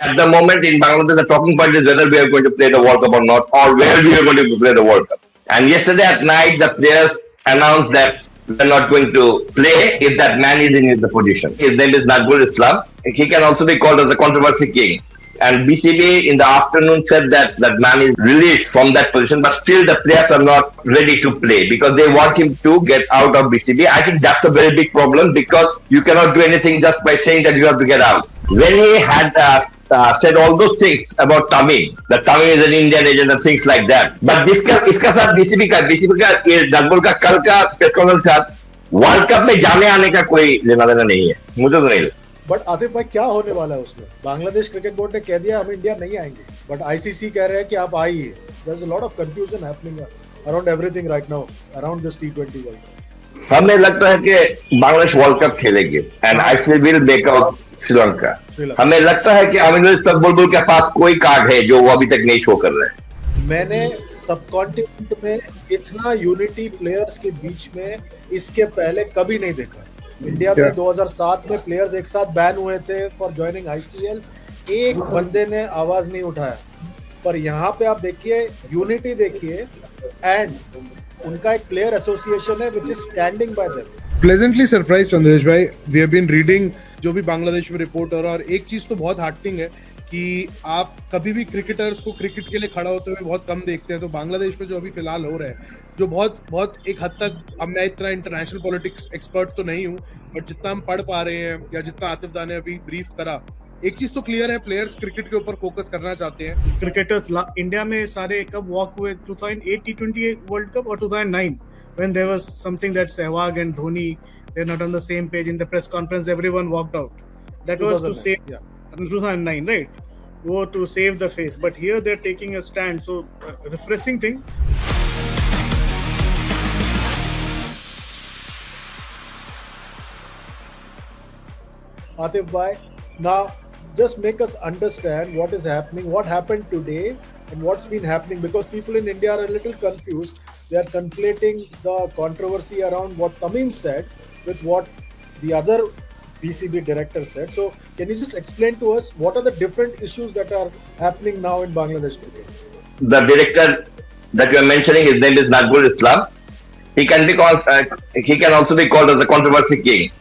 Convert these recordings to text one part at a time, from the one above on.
at the moment in Bangladesh, the talking point is whether we are going to play the World Cup or not, or where we are going to play the World Cup. And yesterday at night, the players announced that we are not going to play if that man is in the position. His name is Nazrul Islam. He can also be called as the controversy king. And BCB in the afternoon said that that man is released from that position, but still the players are not ready to play because they want him to get out of BCB. I think that's a very big problem because you cannot do anything just by saying that you have to get out. When he had said all those things about Tamim, that Tamim is an Indian agent and things like that. But इसका साथ BCB का ये डगबुल का कल का press conference का world cup में जाने आने का कोई लेना देना नहीं है, मुझे तो नहीं लगता। बट आतिफ भाई क्या होने वाला है उसमें? बांग्लादेश क्रिकेट बोर्ड ने कह दिया हम इंडिया नहीं आएंगे, बट आईसीसी कह रहे हैं कि आप आइए। There is a lot of confusion happening around everything right now around this टी20 वर्ल्ड कप। हमें लगता है कि बांग्लादेश वर्ल्ड कप खेलेगी and ICC will make out Sri Lanka. हमें लगता है कि अमीनुल इस्लाम बुलबुल के पास कोई कार्ड है जो वो अभी तक नहीं शो कर रहे हैं। मैंने सब कॉन्टिनेंट में इतना यूनिटी प्लेयर्स के बीच में इसके पहले कभी नहीं देखा। इंडिया में 2007 में प्लेयर्स एक साथ बैन हुए थे फॉर ज्वाइनिंग आईसीएल, एक बंदे ने आवाज नहीं उठाया। पर यहाँ पे आप देखिए यूनिटी देखिए एंड उनका एक प्लेयर एसोसिएशन है which is standing by them. Pleasantly surprise संदेश भाई, वी हैव बीन रीडिंग जो भी बांग्लादेश में रिपोर्ट हो रहा है, और एक चीज तो बहुत हार्टनिंग है कि आप कभी भी क्रिकेटर्स को क्रिकेट के लिए खड़ा होते हुए बहुत कम देखते हैं। तो बांग्लादेश में जो अभी फिलहाल हो रहा है, जो बहुत एक हद तक, अब मैं इतना इंटरनेशनल पॉलिटिक्स एक्सपर्ट तो नहीं हूँ, बट जितना हम पढ़ पा रहे हैं या जितना आतिफ दा ने अभी ब्रीफ करा, एक चीज तो क्लियर है, प्लेयर्स क्रिकेट के ऊपर फोकस करना चाहते हैं। क्रिकेटर्स इंडिया में सारे कब वॉक हुए? 2008 T20 वर्ल्ड कप और 2009 when there was something that Sehwag and Dhoni, they're not on the same page. In the press conference everyone walked out. That was to save 2009, right? Wo to save the face, but here they're taking a stand, so refreshing thing. Atif bhai, now just make us understand what is happening, what happened today and what's been happening, because people in India are a little confused. They are conflating the controversy around what Tamim said with what the other BCB director said. So can you just explain to us what are the different issues that are happening now in Bangladesh cricket? The director that you are mentioning, his name is Nazrul Islam. He can be called, he can also be called as the controversy king.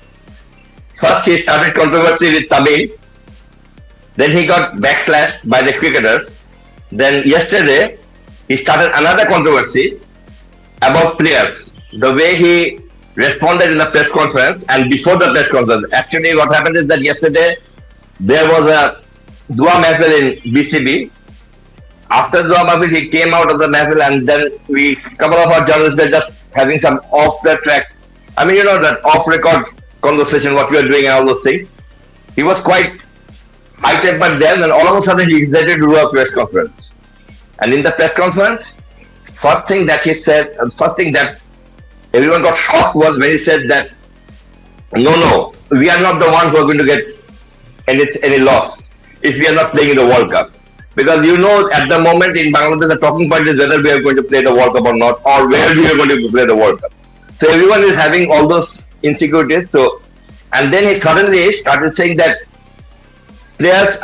First, he started controversy with Tamim. Then he got backlashed by the cricketers. Then yesterday, he started another controversy about players. The way he responded in the press conference and before the press conference. Actually, what happened is that yesterday, there was a Dua Mahfil in BCB. After Dua Mahfil, he came out of the Mahfil and then couple of our journalists were just having some off the track, I mean, you know, that off record conversation, what we are doing and all those things. He was quite high tempered then, and all of a sudden he decided to do a press conference. And in the press conference, first thing that he said, first thing that everyone got shocked was when he said that, no, we are not the ones who are going to get any loss if we are not playing in the World Cup. Because you know, at the moment in Bangladesh, the talking point is whether we are going to play the World Cup or not, or where we are going to play the World Cup. So everyone is having all those insecurities. So, and then he suddenly started saying that players,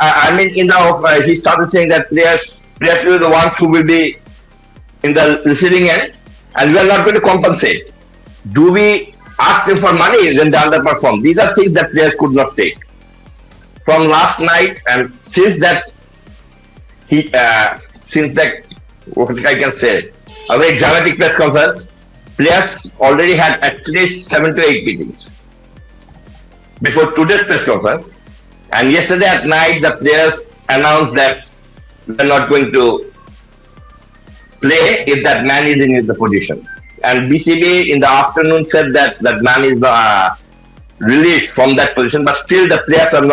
he started saying that players will be the ones who will be in the receiving end, and we are not going to compensate. Do we ask them for money when they underperform? These are things that players could not take. From last night, and since that, what I can say, a very dramatic press conference, players already had at least 7 to 8 meetings before today's press conference. And yesterday at night, the players announced that they're not going to play if that man is in the position. And BCB in the afternoon said that that man is released from that position, but still the players are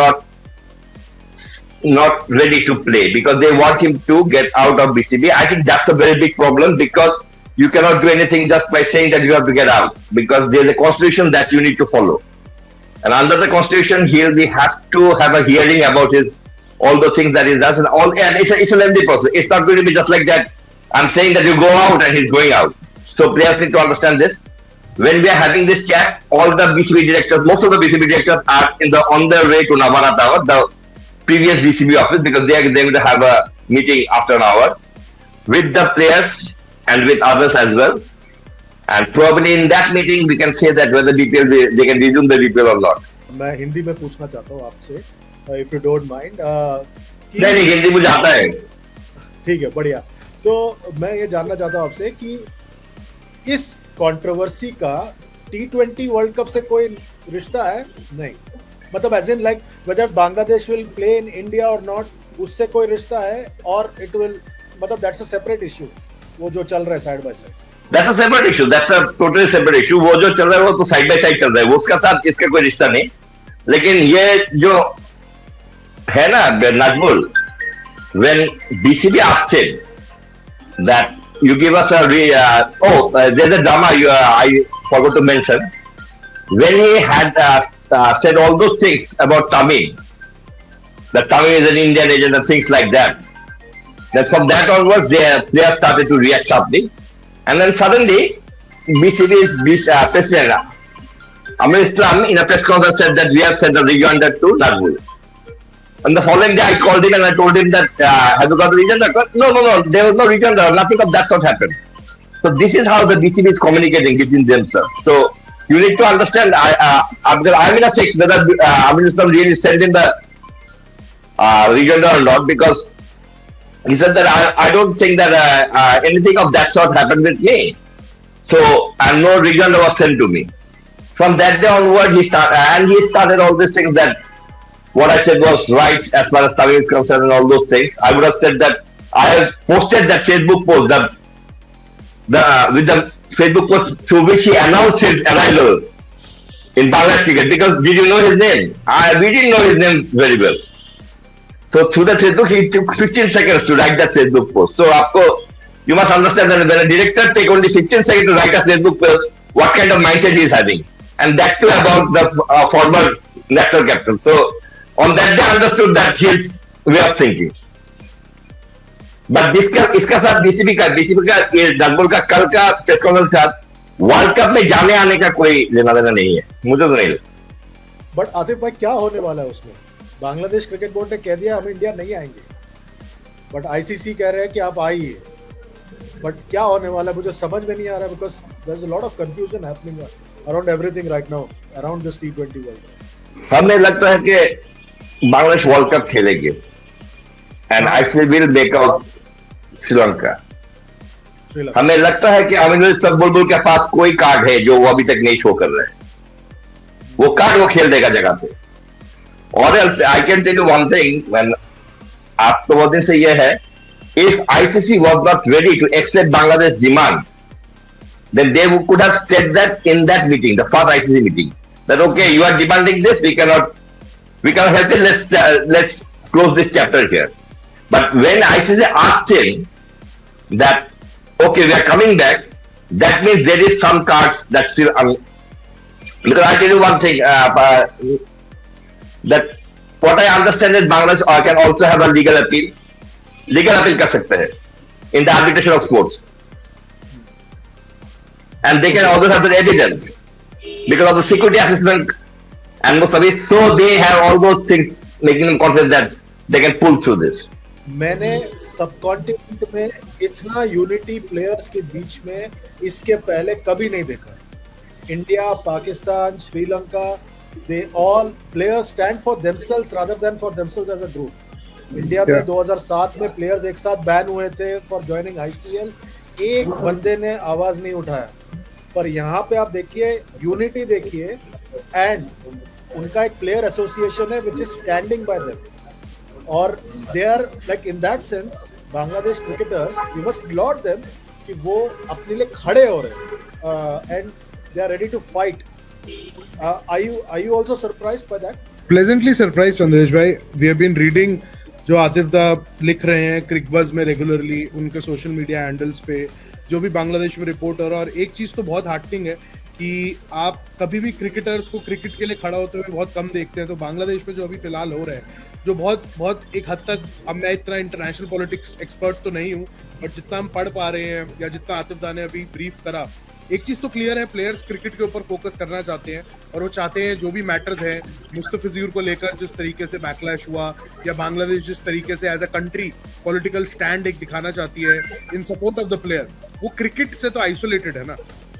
not ready to play because they want him to get out of BCB. I think that's a very big problem because you cannot do anything just by saying that you have to get out, because there's a constitution that you need to follow. And under the constitution, he has to have a hearing about all the things that he does, and it's a lengthy process. It's not going to be just like that. I'm saying that you go out and he's going out. So players need to understand this. When we are having this chat, all the BCB directors, most of the BCB directors are on their way to Navara Tower. The previous DCB office because they are going to have a meeting after an hour with the players and with others as well. And probably in that meeting we can say that whether DPL they can resume the DPL or not. मैं हिंदी में पूछना चाहता हूँ आपसे, if you don't mind. नहीं हिंदी मुझे आता है. ठीक है, बढ़िया. So मैं ये जानना चाहता हूँ आपसे कि इस कंट्रोवर्सी का T20 वर्ल्ड कप से कोई रिश्ता है? नहीं, मतलब as in like whether Bangladesh will play in India और नॉट, उससे कोई रिश्ता है? और इट विल, मतलब दैट्स अ सेपरेट इशू, वो जो चल रहा है side by side. That's a separate issue. That's a totally separate issue. वो जो चल रहा है वो तो साइड बाय साइड चल रहा है, वो उसका साथ इसका कोई रिश्ता नहीं. लेकिन ये जो है ना Nazmul, when DCB asked him that you give us a there's a drama I forgot to mention. When he had said all those things about Tamim, that Tamim is an Indian agent and things like that, then from that onwards they have started to react sharply. And then suddenly BCB's president Amir Islam in a press conference said that we have sent a rejoinder to Nazmul. And the following day I called him and I told him that have you got a rejoinder? No, there was no rejoinder, nothing of that sort happened. So this is how the DCB is communicating between themselves. So you need to understand, I'm in a fix whether Amir Islam really sent in the rejoinder or not, because he said that I don't think that anything of that sort happened with me. So, and no rejoinder was sent to me. From that day onward, he started all these things that what I said was right as far as Tamim is concerned and all those things. I would have said that I have posted that Facebook post with the Facebook post through which he announced his arrival in Bangladesh cricket, because did you know his name? We didn't know his name very well. So through the Facebook, he took 15 seconds to write that Facebook post. So you must understand that when a director takes only 15 seconds to write a Facebook post, what kind of mindset he is having. And that too about the former national captain. So on that day I understood that his way of thinking. But इसका साथ DCB का नाजमुल का कल का press conference का world cup में जाने आने का कोई लेना देना नहीं है, मुझे तो नहीं. बट आतिफ भाई क्या होने वाला है उसमें? बांग्लादेश क्रिकेट बोर्ड ने कह दिया हम इंडिया नहीं आएंगे, बट आईसीसी कह रहे हैं कि आप आइए. बट क्या होने वाला है मुझे समझ में नहीं आ रहा, because there is a lot of confusion happening around everything right now around this T20 world cup. हमें लगता है कि बांग्लादेश वर्ल्ड कप खेलेंगे and ICC will make out Sri Lanka. हमें लगता है कि अमीनुल इस्लाम बुलबुल के पास कोई कार्ड है जो वो अभी तक नहीं शो कर रहे हैं, वो कार्ड वो खेल देगा जगह पे. और I can tell you one thing, when आप तो बहुत दिन से ये है, if ICC was not ready to accept Bangladesh demand, then they could have said that in that meeting, the first ICC meeting, that okay, you are demanding this, we cannot help it, let's close this chapter here. But when ICC asked him that okay, we are coming back, that means there is some cards that still because I tell you one thing, that what I understand is Bangladesh can also have a legal appeal कर सकते हैं in the arbitration of sports, and they can also have the evidence because of the security assessment and most of it, so they have all those things making them confident that they can pull through this. मैंने सब continent में इतना unity players के बीच में इसके पहले कभी नहीं देखा. India, Pakistan, Sri Lanka, they all players stand for themselves rather than for themselves as a group. India में 2007 में प्लेयर्स एक साथ बैन हुए थे फॉर ज्वाइनिंग आईसीएल, एक बंदे ने आवाज नहीं उठाया. पर यहाँ पे आप देखिए यूनिटी देखिए, एंड उनका एक प्लेयर एसोसिएशन है which is standing by them, और they are like in that sense Bangladesh cricketers, you must laud them कि वो अपने लिए खड़े हो रहे and they are ready to fight. Are you also surprised by that? Pleasantly surprised, Chandresh bhai. We have been reading जो आतिफ दा लिख रहे हैं क्रिकबज़ में रेगुलरली, उनके सोशल मीडिया हैंडल्स पे जो भी बांग्लादेश में रिपोर्ट हो रहा है. और एक चीज़ तो बहुत हार्टनिंग है कि आप कभी भी क्रिकेटर्स को क्रिकेट के लिए खड़ा होते हुए बहुत कम देखते हैं. तो बांग्लादेश में जो अभी फिलहाल हो रहा है, जो बहुत एक हद तक, अब मैं इतना इंटरनेशनल पॉलिटिक्स एक्सपर्ट तो नहीं हूँ, बट जितना हम पढ़ पा रहे हैं या जितना आतिफ दा ने अभी ब्रीफ करा, एक चीज तो क्लियर है, प्लेयर्स क्रिकेट के ऊपर फोकस करना चाहते हैं और वो चाहते हैं जो भी मैटर्स है मुस्तफिजुर को लेकर जिस तरीके से बैकलैश हुआ या बांग्लादेश जिस तरीके से as a country political stand एक दिखाना चाहती है in support of the player, वो क्रिकेट से तो आइसोलेटेड है ना।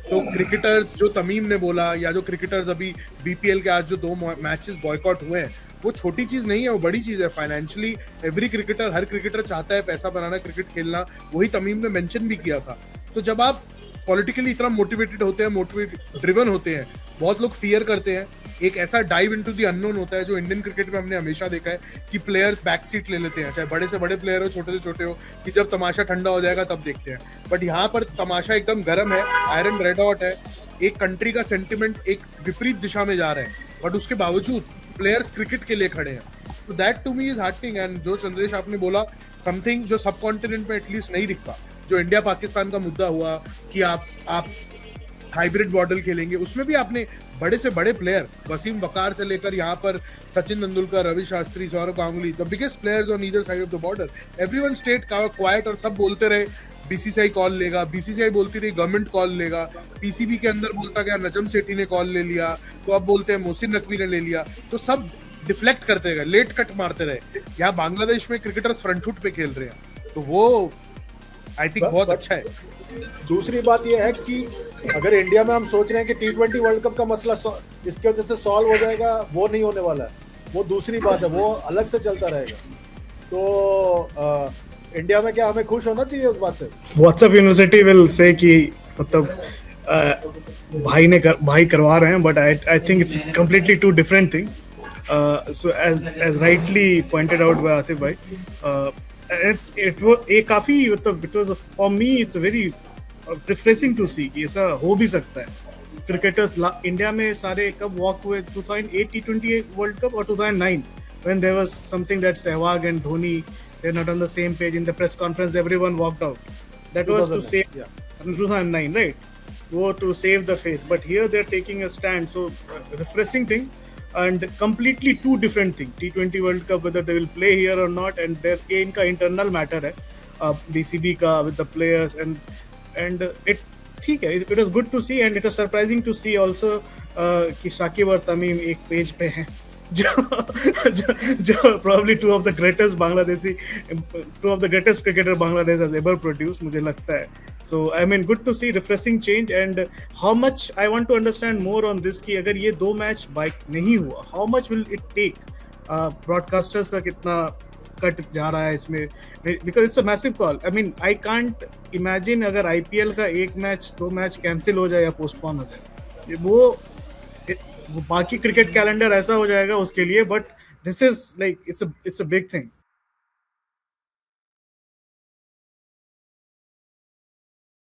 तो क्रिकेटर्स जो तमीम ने बोला या जो क्रिकेटर्स अभी बीपीएल के आज जो 2 मैचेस बॉयकॉट हुए हैं, वो छोटी चीज नहीं है, वो बड़ी चीज है। फाइनेंशियली एवरी क्रिकेटर, हर क्रिकेटर चाहता है पैसा बनाना, क्रिकेट खेलना, वही तमीम ने मेंशन भी किया था। तो जब आप पॉलिटिकली इतना मोटिवेटेड होते हैं, ड्रिवन होते हैं, बहुत लोग फियर करते हैं, एक ऐसा डाइव इनटू द अननोन होता है जो इंडियन क्रिकेट में हमने हमेशा देखा है कि प्लेयर्स बैक सीट ले लेते हैं, चाहे बड़े से बड़े प्लेयर हो, छोटे से छोटे हो, कि जब तमाशा ठंडा हो जाएगा तब देखते हैं। बट यहाँ पर तमाशा एकदम गर्म है, आयरन रेड हॉट है, एक कंट्री का सेंटिमेंट एक विपरीत दिशा में जा रहा है, बट उसके बावजूद प्लेयर्स क्रिकेट के लिए खड़े हैं। तो that to me is heartening. And जो चंद्रेश आपने बोला, समथिंग जो सब कॉन्टिनेंट में एटलीस्ट नहीं दिखता, जो इंडिया पाकिस्तान का मुद्दा हुआ कि आप हाइब्रिड मॉडल खेलेंगे, उसमें भी आपने बड़े से बड़े प्लेयर, वसीम वकार से लेकर यहाँ पर Sachin Tendulkar, Ravi Shastri, Sourav Ganguly, the biggest players on either side of the border, everyone stayed quiet और सब बोलते रहे बीसीसीआई कॉल लेगा, बीसीसीआई बोलती रही गवर्नमेंट कॉल लेगा, पीसीबी के अंदर बोलता गया नजम सेठी ने कॉल ले लिया, तो अब बोलते हैं मोहसिन नकवी ने ले लिया, तो सब डिफ्लेक्ट करते गए, लेट कट मारते रहे। यहाँ बांग्लादेश में क्रिकेटर्स फ्रंट फुट पे खेल रहे हैं, तो वो आई थिंक बहुत अच्छा है। दूसरी बात यह है कि अगर इंडिया में हम सोच रहे हैं कि T20 वर्ल्ड कप का मसला इसके वजह से सॉल्व हो जाएगा, वो नहीं होने वाला है, वो दूसरी बात है, वो अलग से चलता रहेगा। तो इंडिया में क्या हमें खुश होना चाहिए उस बात से? व्हाट्सएप यूनिवर्सिटी विल से कि मतलब भाई करवा रहे हैं, but I think it's completely two different thing. So as rightly pointed out by Atif भाई, काफी मतलब it was for me it's very refreshing to see कि ऐसा हो भी सकता है। क्रिकेटर्स इंडिया में सारे कब वॉक हुए, 2008 T20 वर्ल्ड कप और 2009 when there was something that Sehwag and Dhoni, they're not on the same page. In the press conference everyone walked out. That was to save 2009, right? Wo to save the face, but here they're taking a stand, so refreshing thing and completely two different thing. T20 World Cup, whether they will play here or not, and their इनका internal matter है, DCB का with the players, and it ठीक है, it was good to see and it was surprising to see also कि शाकिब और तमीम एक page पे हैं जो probably two of the greatest cricketer Bangladesh has ever produced, मुझे लगता है। So I mean good to see, refreshing change, and how much I want to understand more on this कि अगर ये 2 मैच बाइक नहीं हुआ, how much will it take, broadcasters का कितना कट जा रहा है इसमें, because it's a massive call. I mean I can't imagine अगर IPL का 1 मैच 2 मैच कैंसिल हो जाए या पोस्टपोन हो जाए, वो बाकी क्रिकेट कैलेंडर ऐसा हो जाएगा उसके लिए, but this is like it's a big thing.